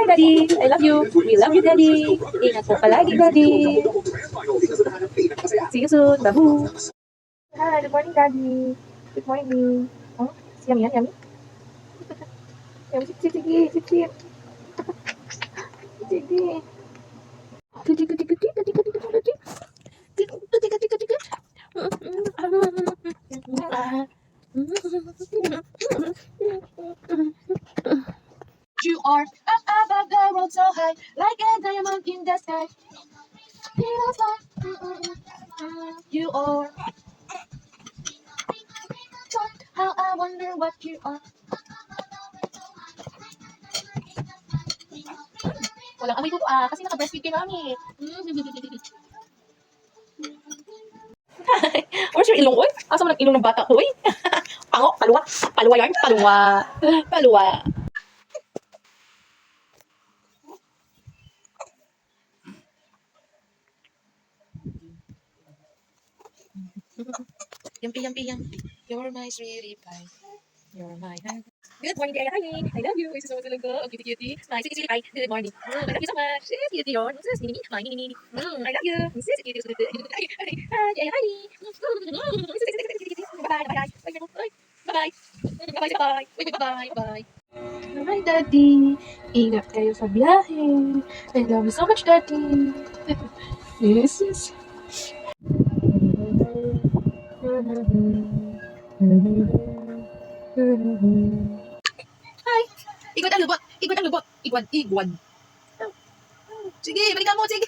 Bye, Daddy. I love you. We love you, Daddy. Ingat po palagi, Daddy. See you soon. Babu. Hi, good morning, Daddy. Good morning. Oh, yummy, yummy. Yummy, sip, sip, sige, sip, sip. Sige. Sige, sige, sige, sige, sige, sige. You are up above the world so high, like a diamond in the sky. You are. How I wonder what you are. Walang amoy ko kasi naka-breastfeed kay mami. Where's your ilong, oy? Asa mo nag-ilong ng bata ko, oy? Pango, paluwa. Paluwa yarn, paluwa. Paluwa. Yummy, yummy, yummy. You're my sweetie pie. You're my hand. Good morning, dear. Hi, I love you. This is so good. Oh, cutie, cutie. My sweetie pie. Good morning. I love you so much. Yes, cutie, you're so sweetie. My mini. I love you. This is cutie. Hi, hi. Bye, bye, bye. Bye, bye, bye. Bye, bye. Hi, Daddy. Ingat kayo sa biyahe. I love you so much, Daddy. Yes, yes. Hi! Igwad ang lubot! Igwad ang lubot! Igwad! Igwad! Sige, balikan mo! Sige!